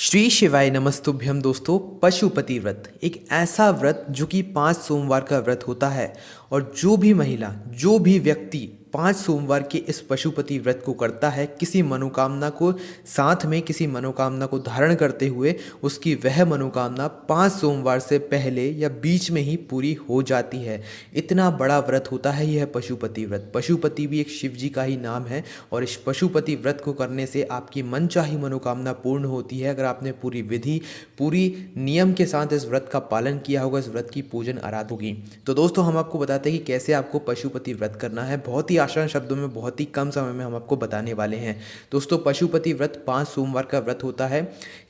श्री शिवाय नमस्तुभ्यम दोस्तों। पशुपति व्रत एक ऐसा व्रत जो कि 5 सोमवार का व्रत होता है और जो भी महिला जो भी व्यक्ति 5 सोमवार के इस पशुपति व्रत को करता है, किसी मनोकामना को साथ में किसी मनोकामना को धारण करते हुए उसकी वह मनोकामना 5 सोमवार से पहले या बीच में ही पूरी हो जाती है। इतना बड़ा व्रत होता है यह पशुपति व्रत। पशुपति भी एक शिव जी का ही नाम है और इस पशुपति व्रत को करने से आपकी मनचाही मनोकामना पूर्ण होती है अगर आपने पूरी विधि पूरी नियम के साथ इस व्रत का पालन किया होगा, इस व्रत की पूजन आराधना होगी। तो दोस्तों हम आपको बताते हैं कि कैसे आपको पशुपति व्रत करना है। बहुत ही आसान शब्दों में बहुत ही कम समय में हम आपको बताने वाले हैं। दोस्तों पशुपति व्रत 5 सोमवार का व्रत होता है।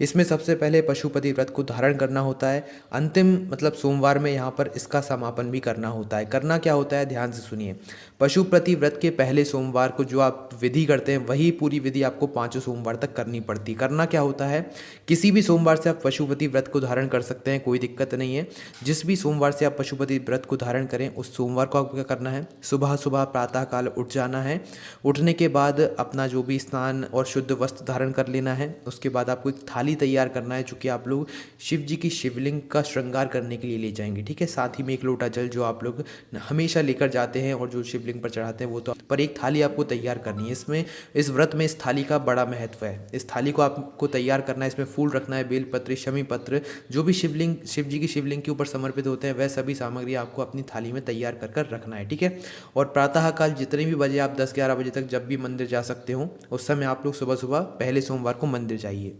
इसमें सबसे पहले पशुपति व्रत को धारण करना होता है। अंतिम मतलब सोमवार में यहाँ पर इसका समापन भी करना होता है। करना क्या होता है, ध्यान से सुनिए। पशुपति व्रत के पहले सोमवार को जो आप विधि करते हैं वही पूरी विधि आपको 5 सोमवार तक करनी पड़ती। करना क्या होता है, किसी भी सोमवार से आप पशुपति व्रत को धारण कर सकते हैं, कोई दिक्कत नहीं है। जिस भी सोमवार से आप पशुपति व्रत को धारण करें उस सोमवार को आपको क्या करना है, सुबह सुबह प्रातः काल उठ जाना है। उठने के बाद अपना जो भी स्नान और शुद्ध वस्त्र धारण कर लेना है। उसके बाद आपको एक थाली तैयार करना है जो कि आप लोग शिव जी की शिवलिंग का श्रृंगार करने के लिए ले जाएंगे, ठीक है। साथ ही में एक लोटा जल जो आप लोग हमेशा लेकर जाते हैं और जो शिवलिंग पर चढ़ाते हैं वो तो पर एक थाली आपको तैयार करनी है। इसमें इस व्रत में इस थाली का बड़ा महत्व है। इस थाली को आपको तैयार करना है, इसमें फूल रखना है, बेलपत्र, शमी पत्र, जो भी शिवलिंग शिव जी की शिवलिंग के ऊपर समर्पित होते हैं वह सभी सामग्री आपको अपनी थाली में तैयार कर रखना है, ठीक है। और प्रातः काल जितने भी बजे आप 10-11 बजे तक जब भी मंदिर जा सकते हो उस समय आप लोग सुबह सुबह पहले सोमवार को मंदिर जाइए।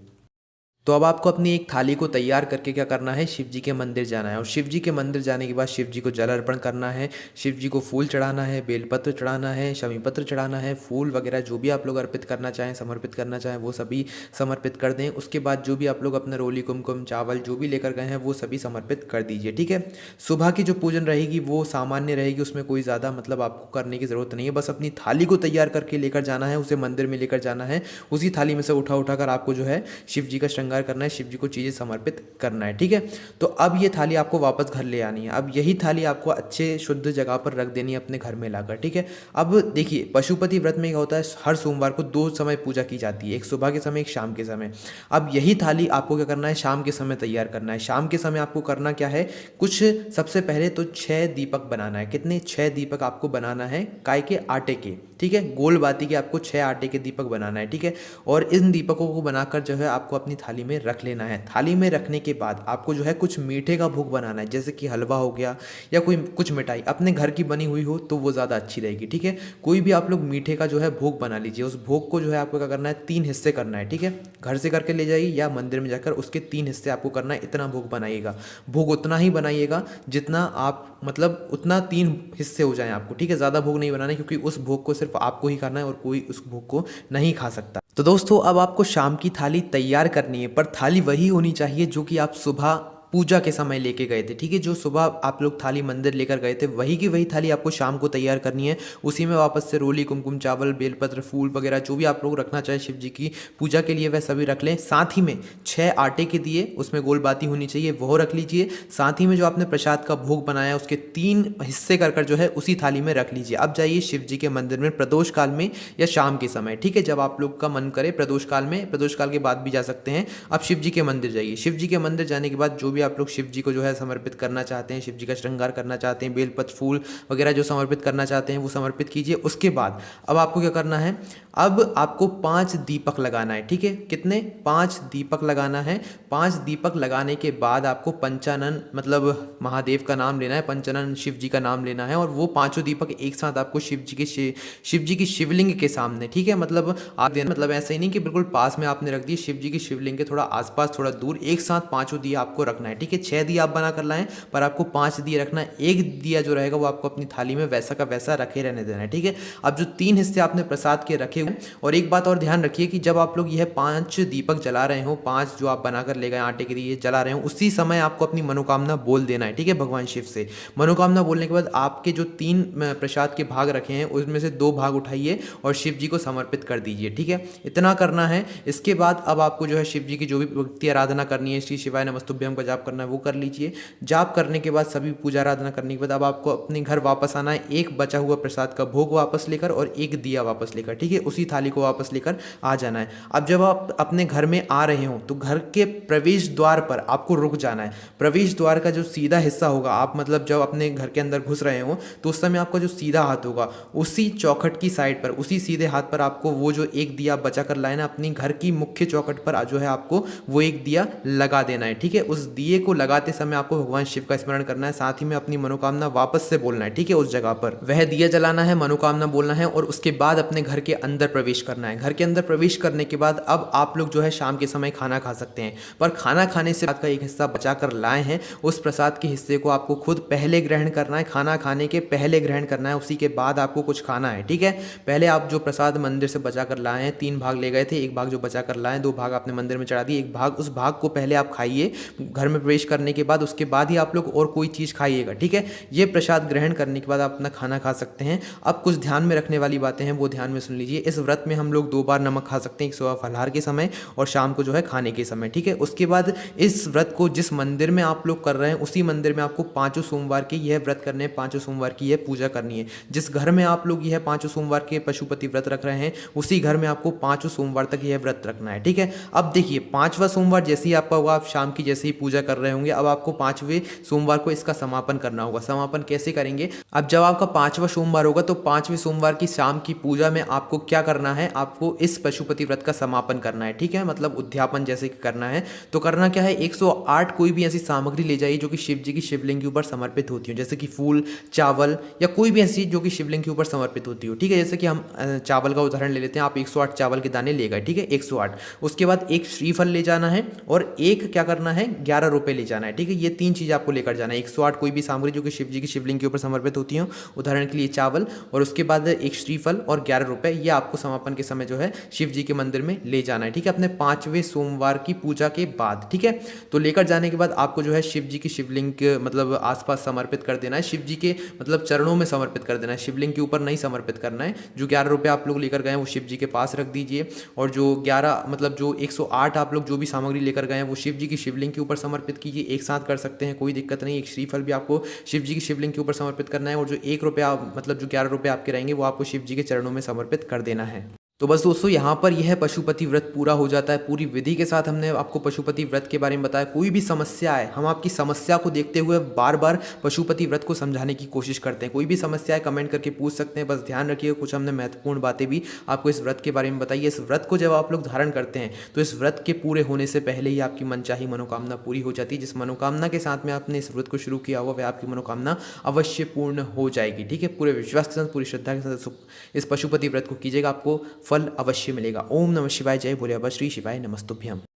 तो अब आपको अपनी एक थाली को तैयार करके क्या करना है, शिव जी के मंदिर जाना है। और शिव जी के मंदिर जाने के बाद शिव जी को जल अर्पण करना है, शिव जी को फूल चढ़ाना है, बेलपत्र चढ़ाना है, शमी पत्र चढ़ाना है, फूल वगैरह जो भी आप लोग अर्पित करना चाहें, समर्पित करना चाहें वो सभी समर्पित कर दें। उसके बाद जो भी आप लोग अपना रोली कुमकुम चावल जो भी लेकर गए हैं वो सभी समर्पित कर दीजिए, ठीक है। सुबह की जो पूजन रहेगी वो सामान्य रहेगी, उसमें कोई ज़्यादा मतलब आपको करने की ज़रूरत नहीं है। बस अपनी थाली को तैयार करके लेकर जाना है, उसे मंदिर में लेकर जाना है। उसी थाली में से उठा कर आपको जो है शिव जी का श्रृंगार करना है, शिव जी को चीज़ें समर्पित करना है, ठीक है। तो अब ये थाली आपको वापस घर ले आनी है। अब यही थाली आपको अच्छे शुद्ध जगह पर रख देनी है अपने घर में लाकर, ठीक है। अब देखिए पशुपति व्रत में क्या होता है, हर सोमवार को 2 समय पूजा की जाती है, एक सुबह के समय एक शाम के समय। अब यही थाली आपको क्या करना है, शाम के समय तैयार करना है। शाम के समय आपको करना क्या है, कुछ सबसे पहले तो 6 दीपक बनाना है। कितने, 6 दीपक आपको बनाना है, काय के, आटे के, ठीक है। गोल बाती के आपको 6 आटे के दीपक बनाना है, ठीक है। और इन दीपकों को बनाकर जो है आपको अपनी थाली में रख लेना है। थाली में रखने के बाद आपको जो है कुछ मीठे का भोग बनाना है, जैसे कि हलवा हो गया या कोई कुछ मिठाई अपने घर की बनी हुई हो तो वो ज़्यादा अच्छी रहेगी, ठीक है। कोई भी आप लोग मीठे का जो है भोग बना लीजिए। उस भोग को जो है आपको क्या करना है, 3 हिस्से करना है, ठीक है। घर से करके ले जाइए या मंदिर में जाकर उसके 3 हिस्से आपको करना है। इतना भोग बनाइएगा, भोग उतना ही बनाइएगा जितना आप मतलब उतना 3 हिस्से हो जाएं आपको, ठीक है। ज़्यादा भोग नहीं बनाना है क्योंकि उस भोग को सिर्फ आपको ही खाना है और कोई उस भोग को नहीं खा सकता। तो दोस्तों अब आपको शाम की थाली तैयार करनी है, पर थाली वही होनी चाहिए जो कि आप सुबह पूजा के समय लेके गए थे, ठीक है। जो सुबह आप लोग थाली मंदिर लेकर गए थे वही की वही थाली आपको शाम को तैयार करनी है। उसी में वापस से रोली कुमकुम चावल बेलपत्र फूल वगैरह जो भी आप लोग रखना चाहे शिव जी की पूजा के लिए वह सभी रख लें। साथ ही में 6 आटे के दिए, उसमें गोल बाती होनी चाहिए, वो रख लीजिए। साथ ही में जो आपने प्रसाद का भोग बनाया उसके 3 हिस्से कर जो है उसी थाली में रख लीजिए। अब जाइए शिव जी के मंदिर में प्रदोष काल में या शाम के समय, ठीक है, जब आप लोग का मन करे। प्रदोष काल में, प्रदोष काल के बाद भी जा सकते हैं। अब शिव जी के मंदिर जाइए। शिव जी के मंदिर जाने के बाद जो भी आप लोग शिव जी को जो है समर्पित करना चाहते हैं, शिव जी का श्रृंगार करना चाहते हैं, बेलपत्र फूल वगैरह जो समर्पित करना चाहते हैं वो समर्पित कीजिए। उसके बाद अब आपको क्या करना है, अब आपको 5 दीपक लगाना है, ठीक है। कितने, 5 दीपक लगाना है। 5 दीपक लगाने के बाद आपको पंचानन मतलब महादेव का नाम लेना है, पंचानन शिव जी का नाम लेना है और वो 5 दीपक एक साथ आपको शिव जी की शिवलिंग के सामने, ठीक है। मतलब आप देना मतलब ऐसा ही नहीं कि बिल्कुल पास में आपने रख दिए, शिव जी की शिवलिंग के थोड़ा आसपास थोड़ा दूर एक साथ 5 दिए आपको रखना है, ठीक है। 6 दिया आप बना कर लाएं पर आपको 5 दिए रखना है। एक दिया जो रहेगा वो आपको अपनी थाली में वैसा का वैसा रखे रहने देना है, ठीक है। अब जो 3 हिस्से आपने प्रसाद के रखे हुए, और एक बात और ध्यान रखिए कि जब आप लोग यह 5 दीपक जला रहे हो, 5 जो आप बनाकर ले गए आटे के दिए जला रहे हो, उसी समय आपको अपनी मनोकामना बोल देना है, ठीक है, भगवान शिव से। मनोकामना बोलने के बाद आपके जो 3 प्रसाद के भाग रखे हैं उसमें से 2 भाग उठाइए और शिव जी को समर्पित कर दीजिए, ठीक है। इतना करना है। इसके बाद अब आपको जो है शिव जी की जो भी भक्ति आराधना करनी है, श्री शिवाय नमस्तुभ्यम का जाप करना है वो कर लीजिए। जाप करने के बाद सभी पूजा आराधना करने के बाद अब आपको अपने घर वापस आना है, एक बचा हुआ प्रसाद का भोग वापस लेकर और एक दिया वापस लेकर, ठीक है। उसी थाली को वापस लेकर आ जाना है। अब जब आप अपने घर में आ रहे हो तो घर के प्रवेश द्वार पर आपको रुक जाना है। प्रवेश द्वार का जो सीधा हिस्सा होगा, आप मतलब जब अपने घर के अंदर घुस रहे हो तो उस समय आपका जो सीधा हाथ होगा उसी चौखट की साइड पर, उसी सीधे हाथ पर आपको वो जो एक दिया बचा कर लाए ना, अपनी घर की मुख्य चौखट पर जो है आपको वो एक दिया लगा देना है। ठीक है, उस दिए को लगाते समय आपको भगवान शिव का स्मरण करना है, साथ ही में अपनी मनोकामना वापस से बोलना है। ठीक है, उस जगह पर वह दिया जलाना है, मनोकामना बोलना है और उसके बाद अपने घर के अंदर प्रवेश करना है। घर के अंदर प्रवेश करने के बाद अब आप लोग जो है शाम के समय खाना खा सकते हैं, पर खाना खाने से बाद का एक हिस्सा बचा कर लाए हैं, उस प्रसाद के हिस्से को आपको खुद पहले ग्रहण करना है। खाना खाने के पहले ग्रहण करना है, उसी के बाद आपको कुछ खाना है। ठीक है, पहले आप जो प्रसाद मंदिर से बचा कर लाए हैं, 3 भाग ले गए थे, एक भाग जो बचा कर लाए, 2 भाग आपने मंदिर में चढ़ा दिए, एक भाग, उस भाग को पहले आप खाइए घर में प्रवेश करने के बाद, उसके बाद ही आप लोग और कोई चीज़ खाइएगा। ठीक है, ये प्रसाद ग्रहण करने के बाद आप अपना खाना खा सकते हैं। अब कुछ ध्यान में रखने वाली बातें हैं, वो ध्यान में सुन लीजिए। इस व्रत में हम लोग 2 बार नमक खा सकते हैं, एक सुबह फलाहार के समय और शाम को जो है खाने के समय। ठीक है, उसके बाद इस व्रत को जिस मंदिर में आप लोग कर रहे हैं उसी मंदिर में आपको 5 सोमवार के यह व्रत करने हैं, 5 सोमवार की यह पूजा करनी है। जिस घर में आप लोग यह 5 सोमवार के पशुपति व्रत रख रहे हैं उसी घर में आपको 5 सोमवार तक यह व्रत रखना है। ठीक है, अब देखिए 5वां सोमवार जैसे ही आपका होगा, आप शाम की जैसे ही पूजा कर रहे होंगे, अब आपको 5वें सोमवार को इसका समापन करना होगा। समापन कैसे करेंगे? अब जब आपका 5वां सोमवार होगा तो 5वें सोमवार की शाम की पूजा में आपको क्या करना है, आपको इस पशुपति व्रत का समापन करना है। ठीक है, मतलब उद्यापन जैसे कि करना है। तो करना क्या है, 108 कोई भी ऐसी सामग्री ले जाइए जो कि शिव जी की शिवलिंग के ऊपर समर्पित होती हो, जैसे कि फूल, चावल या कोई भी ऐसी चीज जो कि शिवलिंग के ऊपर समर्पित होती हो। ठीक है, जैसे कि हम चावल का उदाहरण ले लेते हैं, आप 108 चावल के दाने ले गए। ठीक है, 108। उसके बाद एक श्रीफल ले जाना है और एक क्या करना है, 11 रुपए ले जाना है। ठीक है, ये 3 चीज़ आपको लेकर जाना है। 108 कोई भी सामग्री जो कि शिव जी की शिवलिंग के ऊपर समर्पित होती हो, उदाहरण के लिए चावल, और उसके बाद एक श्रीफल और 11 रुपए, ये आपको समापन के समय जो है शिव जी के मंदिर में ले जाना है। ठीक है, अपने 5वें सोमवार की पूजा के बाद। ठीक है, तो लेकर जाने के बाद आपको जो है शिव जी की शिवलिंग के मतलब आसपास समर्पित कर देना है, शिव जी के मतलब चरणों में समर्पित कर देना है, शिवलिंग के ऊपर नहीं समर्पित करना है। जो 11 रुपए आप लोग लेकर गए हैं वो शिव जी के पास रख दीजिए, और जो 11 मतलब जो 108 आप लोग जो भी सामग्री लेकर गए हैं वो शिव जी की शिवलिंग के ऊपर समर्पित कीजिए। एक साथ कर सकते हैं, कोई दिक्कत नहीं। एक श्रीफल भी आपको शिव जी की शिवलिंग के ऊपर समर्पित करना है, और जो 1 रुपया मतलब जो 11 रुपये आपके रहेंगे वो आपको शिव जी के चरणों में समर्पित कर देना है। तो बस दोस्तों, यहाँ पर यह पशुपति व्रत पूरा हो जाता है। पूरी विधि के साथ हमने आपको पशुपति व्रत के बारे में बताया। कोई भी समस्या है, हम आपकी समस्या को देखते हुए बार बार पशुपति व्रत को समझाने की कोशिश करते हैं। कोई भी समस्या है कमेंट करके पूछ सकते हैं। बस ध्यान रखिए, कुछ हमने महत्वपूर्ण बातें भी आपको इस व्रत के बारे में बताई। इस व्रत को जब आप लोग धारण करते हैं तो इस व्रत के पूरे होने से पहले ही आपकी मनचाही मनोकामना पूरी हो जाती है। जिस मनोकामना के साथ में आपने इस व्रत को शुरू किया हुआ वह आपकी मनोकामना अवश्य पूर्ण हो जाएगी। ठीक है, पूरे विश्वास के साथ, पूरी श्रद्धा के साथ इस पशुपति व्रत को कीजिएगा, आपको फल अवश्य मिलेगा। ओम नमः शिवाय, जय भोले बाबा, श्री शिवाय नमस्तुभ्यम।